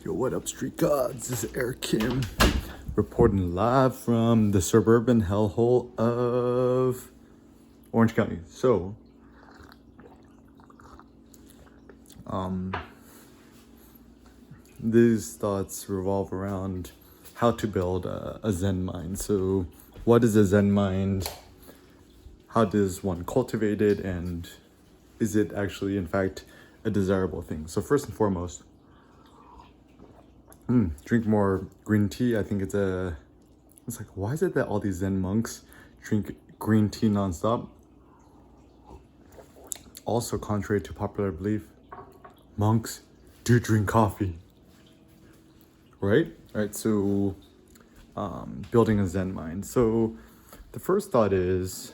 Yo, what up, street gods? This is Eric Kim, reporting live from the suburban hellhole of Orange County. So, these thoughts revolve around how to build a Zen mind. So, what is a Zen mind? How does one cultivate it? And is it actually, in fact, a desirable thing? So, first and foremost, drink more green tea. I think it's like, why is it that all these Zen monks drink green tea nonstop? Also, contrary to popular belief, monks do drink coffee. Right? So, building a Zen mind. So, the first thought is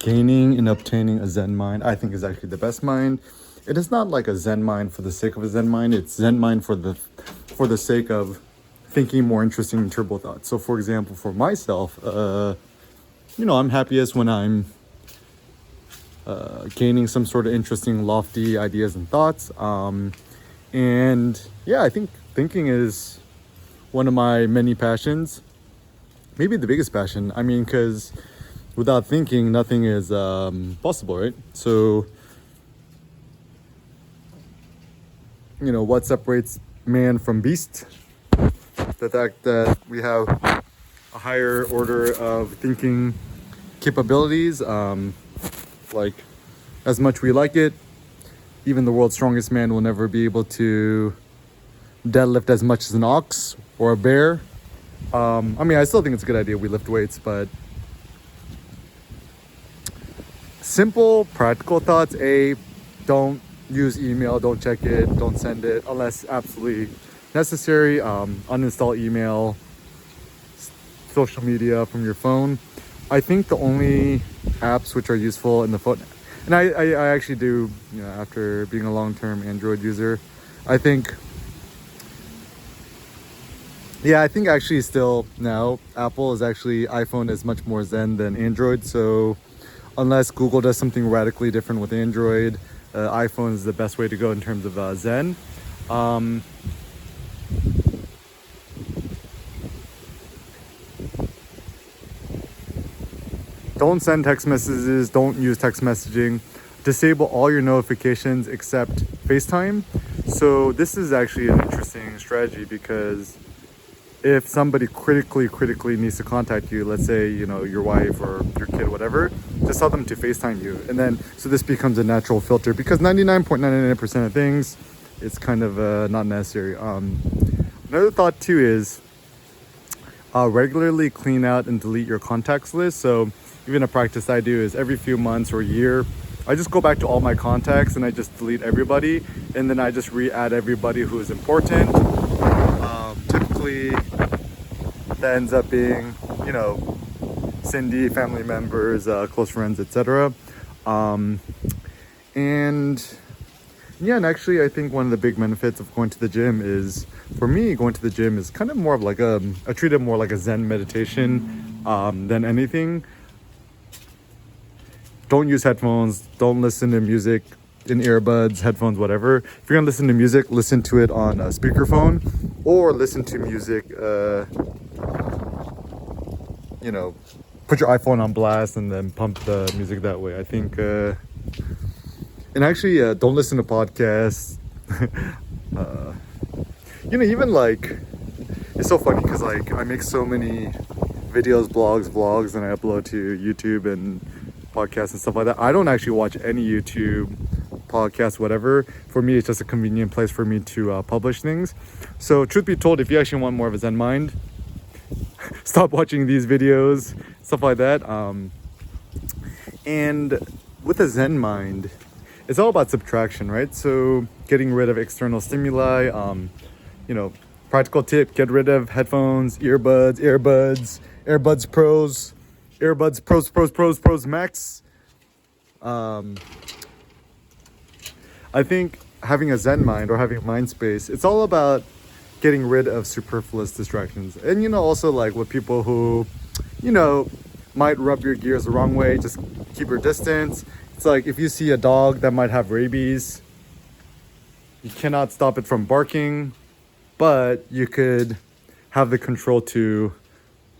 gaining and obtaining a Zen mind, I think, is actually the best mind. It is not like a Zen mind for the sake of a Zen mind. It's Zen mind for the sake of thinking more interesting and turbo thoughts. So, for example, for myself, I'm happiest when I'm gaining some sort of interesting, lofty ideas and thoughts. And yeah, I think thinking is one of my many passions. Maybe the biggest passion. I mean, because without thinking, nothing is possible, right? So, what separates man from beast? The fact that we have a higher order of thinking capabilities. Like, as much we like it, even the world's strongest man will never be able to deadlift as much as an ox or a bear. I still think it's a good idea we lift weights, but simple, practical thoughts. Don't use email, don't check it, don't send it unless absolutely necessary. Uninstall email, social media from your phone. I think the only apps which are useful in the phone, and I actually do, after being a long-term Android user, I think actually still now iPhone is much more Zen than Android. So unless Google does something radically different with Android, iPhone is the best way to go in terms of Zen. Don't send text messages. Don't use text messaging. Disable all your notifications except FaceTime. So this is actually an interesting strategy, because if somebody critically needs to contact you, let's say, your wife or your kid, whatever, just tell them to FaceTime you. And then, so this becomes a natural filter, because 99.99% of things, it's kind of not necessary. Another thought too is regularly clean out and delete your contacts list. So even a practice I do is every few months or a year, I just go back to all my contacts and I just delete everybody. And then I just re-add everybody who is important. Typically, that ends up being, Cindy, family members, close friends, etc. And actually, I think one of the big benefits of going to the gym is, for me, going to the gym is kind of more of like I treat it more like a Zen meditation than anything. Don't use headphones. Don't listen to music in earbuds, headphones, whatever. If you're gonna listen to music, listen to it on a speakerphone, or listen to music, put your iPhone on blast and then pump the music that way. I think, and actually, don't listen to podcasts. Even like, it's so funny because like I make so many videos, blogs, vlogs, and I upload to YouTube and podcasts and stuff like that. I don't actually watch any YouTube podcasts, whatever. For me, it's just a convenient place for me to publish things. So truth be told, if you actually want more of a Zen mind, stop watching these videos, stuff like that. And with a Zen mind, it's all about subtraction, right? So getting rid of external stimuli. Practical tip: get rid of headphones, AirBuds Pros Max. I think having a Zen mind or having a mind space, it's all about getting rid of superfluous distractions. And also like with people who, might rub your gears the wrong way, just keep your distance. It's like if you see a dog that might have rabies, You cannot stop it from barking, but you could have the control to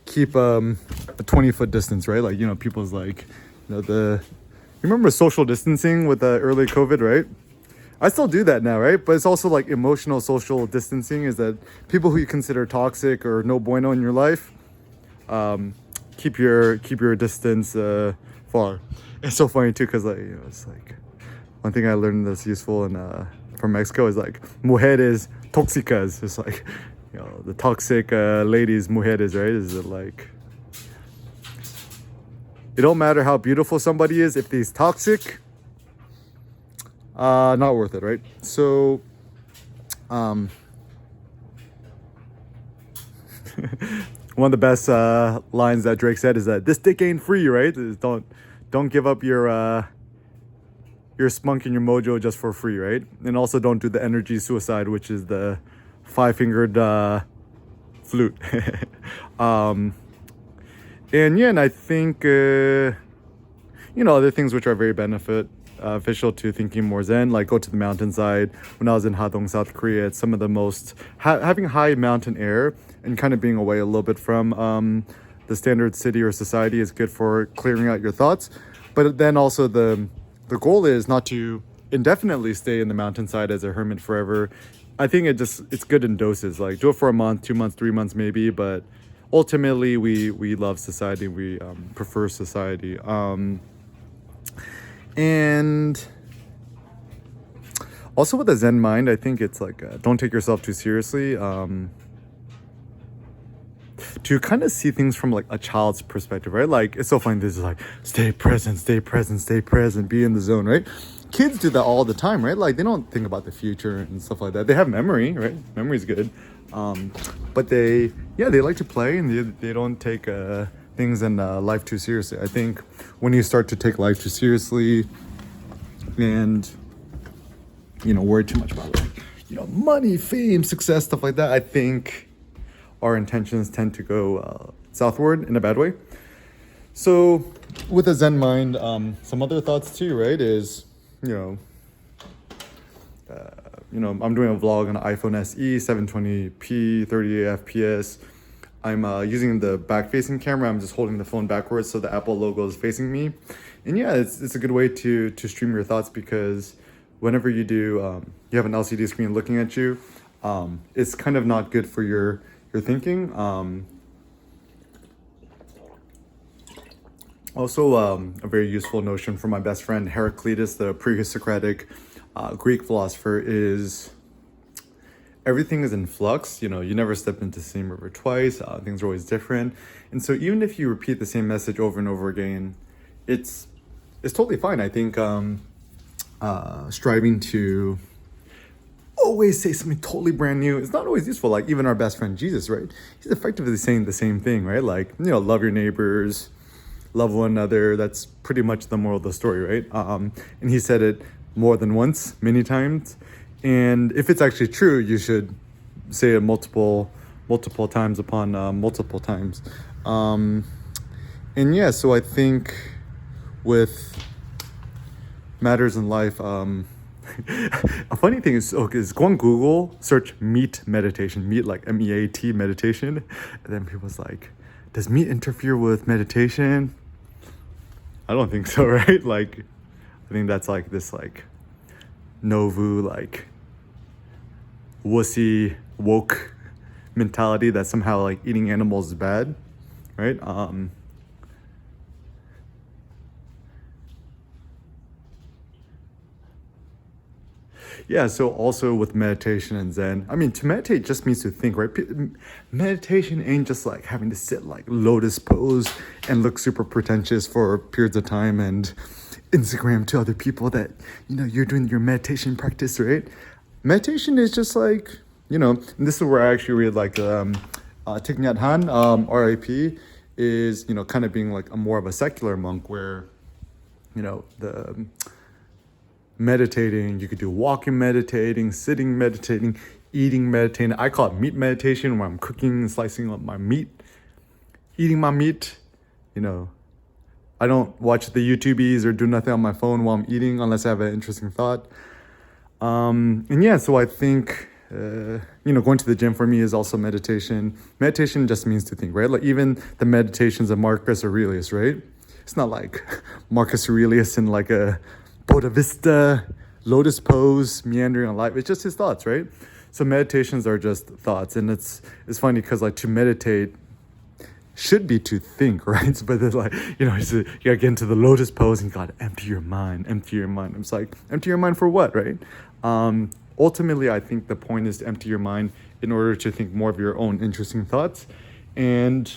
keep a 20-foot distance, right? Like, people's like, you remember social distancing with the early COVID, right? I still do that now, right? But it's also like emotional social distancing, is that people who you consider toxic or no bueno in your life, keep your distance far. It's so funny too, because like, it's like one thing I learned that's useful in from Mexico is like mujeres tóxicas. It's like, the toxic ladies, mujeres, right? Is it like, it don't matter how beautiful somebody is, if they's toxic, not worth it, right? So one of the best lines that Drake said is that this dick ain't free, right? Is don't give up your spunk and your mojo just for free, right? And also don't do the energy suicide, which is the 5-fingered flute. And I think other things which are very beneficial to thinking more Zen, like go to the mountainside. When I was in Hadong, South Korea, it's some of the most having high mountain air and kind of being away a little bit from the standard city or society is good for clearing out your thoughts. But then also the goal is not to indefinitely stay in the mountainside as a hermit forever. I think it's good in doses. Like, do it for a month, 2 months, 3 months maybe, but ultimately we love society. We prefer society. And also with the Zen mind, I think it's like, don't take yourself too seriously. To kind of see things from like a child's perspective, right? Like, it's so funny. This is like, stay present, stay present, stay present, be in the zone, right? Kids do that all the time, right? Like, they don't think about the future and stuff like that. They have memory, right? Memory's good. But they like to play, and they don't take things in life too seriously. I think when you start to take life too seriously and worry too much about like money, fame, success, stuff like that, I think our intentions tend to go southward in a bad way. So with a Zen mind, some other thoughts too, right, is I'm doing a vlog on an iPhone SE, 720p, 38 FPS. I'm using the back-facing camera. I'm just holding the phone backwards so the Apple logo is facing me. And yeah, it's a good way to stream your thoughts, because whenever you do, you have an LCD screen looking at you, it's kind of not good for your thinking. Also, a very useful notion from my best friend Heraclitus, the pre-Socratic Greek philosopher, is everything is in flux. You never step into the same river twice. Things are always different. And so even if you repeat the same message over and over again, it's totally fine. I think striving to always say something totally brand new is not always useful. Like, even our best friend Jesus, right? He's effectively saying the same thing, right? Like, love your neighbors, love one another. That's pretty much the moral of the story, right? And he said it more than once, many times. And if it's actually true, you should say it multiple times upon multiple times. And yeah, so I think with matters in life, a funny thing is go on Google, search meat meditation, meat like MEAT meditation, and then people's like, does meat interfere with meditation? I don't think so, right? Like, I think that's like this like Novu, like wussy woke mentality that somehow like eating animals is bad, right? Yeah, so also with meditation and Zen, I mean, to meditate just means to think, right? Meditation ain't just like having to sit like lotus pose and look super pretentious for periods of time and Instagram to other people that, you're doing your meditation practice, right? Meditation is just like, and this is where I actually read like Thich Nhat Hanh, RIP, is, kind of being like a more of a secular monk where, the meditating, you could do walking meditating, sitting meditating, eating meditating. I call it meat meditation, where I'm cooking and slicing up my meat, eating my meat. I don't watch the YouTubies or do nothing on my phone while I'm eating unless I have an interesting thought. And yeah, so I think, going to the gym for me is also meditation. Meditation just means to think, right? Like even the meditations of Marcus Aurelius, right? It's not like Marcus Aurelius in like a Buddha Vista, lotus pose, meandering on life. It's just his thoughts, right? So meditations are just thoughts. And it's funny because like to meditate should be to think, right? But then like, you gotta get into the lotus pose and you gotta empty your mind, empty your mind. It's like, empty your mind for what, right? Ultimately, I think the point is to empty your mind in order to think more of your own interesting thoughts and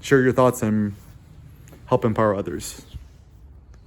share your thoughts and help empower others.